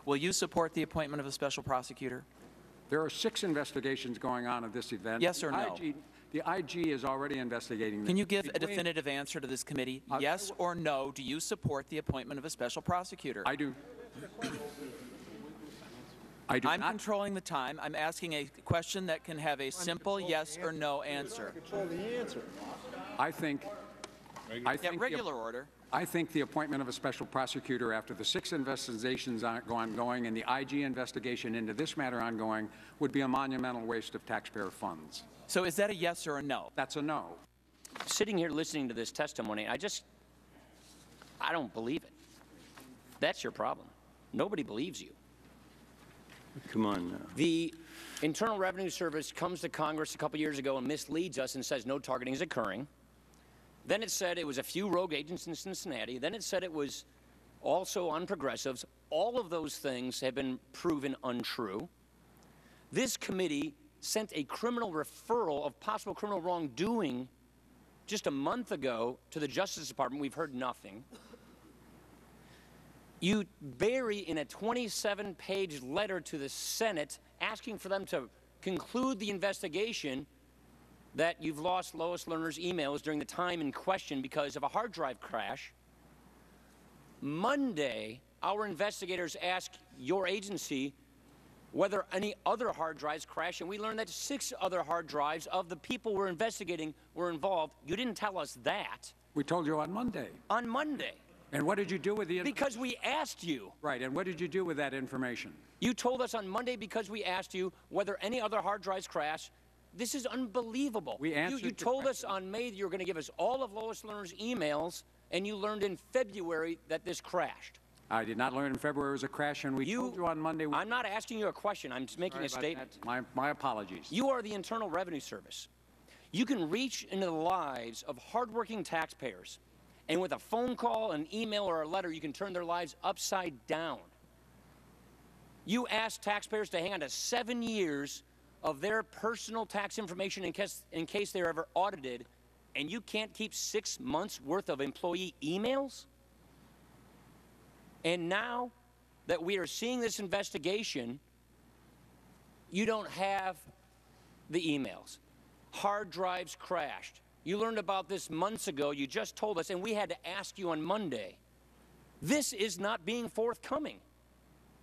Will you support the appointment of a special prosecutor? There are 6 investigations going on at this event. Yes or no? The IG is already investigating this. Can you give a definitive answer to this committee? Yes or no, do you support the appointment of a special prosecutor? I do. I'm controlling the time. I'm asking a question that can have a simple yes or no answer. I think regular order. I think the appointment of a special prosecutor after the 6 investigations ongoing and the IG investigation into this matter ongoing would be a monumental waste of taxpayer funds. So is that a yes or a no? That's a no. Sitting here listening to this testimony, I don't believe it. That's your problem. Nobody believes you. Come on now. The Internal Revenue Service comes to Congress a couple years ago and misleads us and says no targeting is occurring. Then it said it was a few rogue agents in Cincinnati. Then it said it was also on progressives. All of those things have been proven untrue. This committee sent a criminal referral of possible criminal wrongdoing just a month ago to the Justice Department. We've heard nothing. You bury in a 27-page letter to the Senate asking for them to conclude the investigation that you've lost Lois Lerner's emails during the time in question because of a hard drive crash. Monday, our investigators asked your agency whether any other hard drives crashed, and we learned that 6 other hard drives of the people we're investigating were involved. You didn't tell us that. We told you on Monday. On Monday. And what did you do with the information? Because we asked you. Right, and what did you do with that information? You told us on Monday because we asked you whether any other hard drives crashed. This is unbelievable. We answered you told us on May that you were going to give us all of Lois Lerner's emails, and you learned in February that this crashed. I did not learn in February it was a crash, and we told you on Monday. I'm not asking you a question. I'm just making a statement. My apologies. You are the Internal Revenue Service. You can reach into the lives of hardworking taxpayers, and with a phone call, an email, or a letter, you can turn their lives upside down. You ask taxpayers to hang on to 7 years of their personal tax information in case they're ever audited, and you can't keep 6 months' worth of employee emails? And now that we are seeing this investigation, you don't have the emails. Hard drives crashed. You learned about this months ago. You just told us, and we had to ask you on Monday. This is not being forthcoming.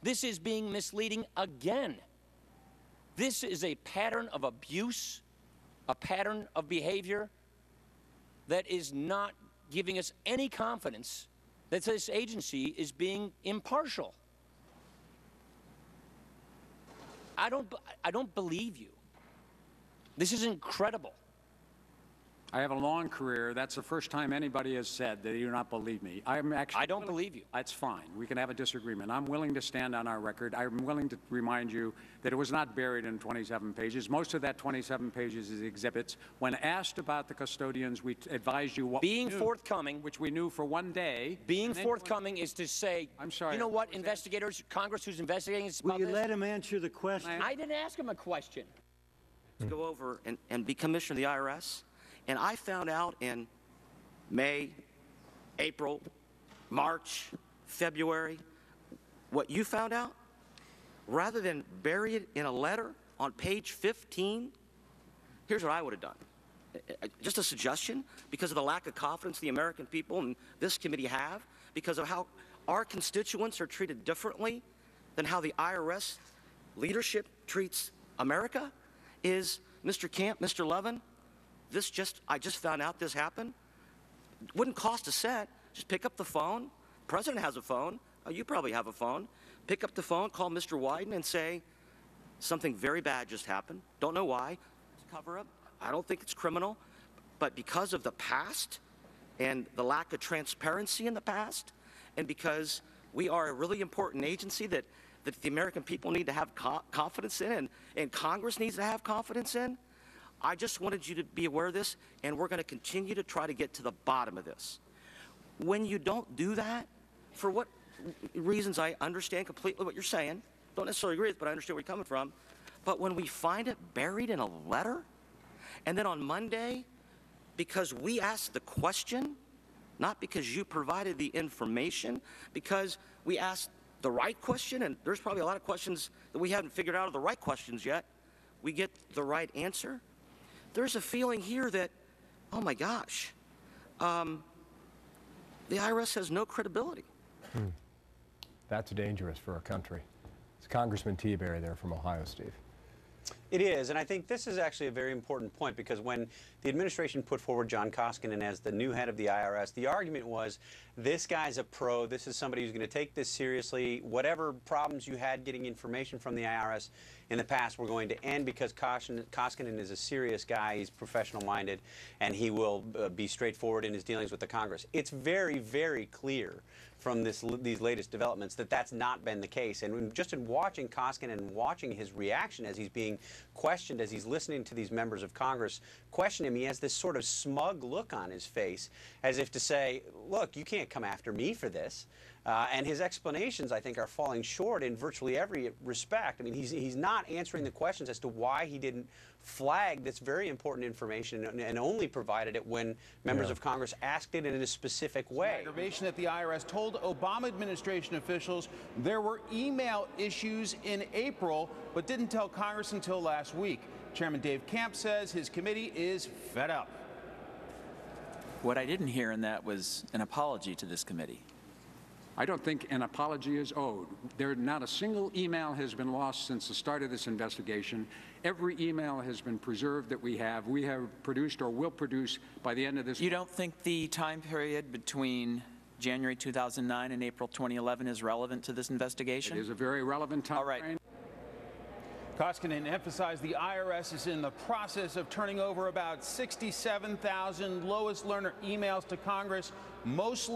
This is being misleading again. This is a pattern of abuse, a pattern of behavior that is not giving us any confidence that this agency is being impartial. I don't believe you. This is incredible. I have a long career. That's the first time anybody has said that you do not believe me. I don't believe you. That's fine. We can have a disagreement. I'm willing to stand on our record. I'm willing to remind you that it was not buried in 27 pages. Most of that 27 pages is exhibits. When asked about the custodians, we advised you what being forthcoming, which we knew for one day. Being forthcoming is to say, I'm sorry. You know what, investigators, Congress who's investigating this about Will you let him answer the question? I didn't ask him a question. To go over and be commissioner of the IRS. And I found out in May, April, March, February, what you found out, rather than bury it in a letter on page 15, here's what I would have done. Just a suggestion, because of the lack of confidence the American people and this committee have, because of how our constituents are treated differently than how the IRS leadership treats America, is Mr. Camp, Mr. Levin, I just found out this happened. It wouldn't cost a cent. Just pick up the phone. The president has a phone. Oh, you probably have a phone. Pick up the phone, call Mr. Wyden and say, something very bad just happened. Don't know why. It's a cover-up. I don't think it's criminal. But because of the past and the lack of transparency in the past, and because we are a really important agency that the American people need to have confidence in, and Congress needs to have confidence in, I just wanted you to be aware of this, and we're going to continue to try to get to the bottom of this. When you don't do that, for what reasons I understand completely what you're saying, don't necessarily agree with it, but I understand where you're coming from, but when we find it buried in a letter, and then on Monday, because we asked the question, not because you provided the information, because we asked the right question, and there's probably a lot of questions that we haven't figured out are the right questions yet, we get the right answer, there's a feeling here that, oh my gosh, the IRS has no credibility. That's dangerous for a country. It's Congressman Tieberry there from Ohio, Steve. It is, and I think this is actually a very important point, because when the administration put forward John Koskinen as the new head of the IRS, the argument was, this guy's a pro, this is somebody who's going to take this seriously, whatever problems you had getting information from the IRS in the past were going to end, because Koskinen is a serious guy, he's professional-minded, and he will be straightforward in his dealings with the Congress. It's very, very clear from these latest developments that that's not been the case. And just in watching Koskinen and watching his reaction as he's being questioned, as he's listening to these members of Congress question him, he has this sort of smug look on his face, as if to say, look, you can't come after me for this. And his explanations, I think, are falling short in virtually every respect. I mean, he's not answering the questions as to why he didn't flag this very important information and only provided it when members of Congress asked it in a specific way. Aggravation that the IRS told Obama administration officials there were email issues in April, but didn't tell Congress until last week. Chairman Dave Camp says his committee is fed up. What I didn't hear in that was an apology to this committee. I don't think an apology is owed. Not a single email has been lost since the start of this investigation. Every email has been preserved that we have produced or will produce by the end of this. You don't think the time period between January 2009 and April 2011 is relevant to this investigation? It is a very relevant time. All right. Frame. Koskinen emphasized the IRS is in the process of turning over about 67,000 lowest learner emails to Congress, mostly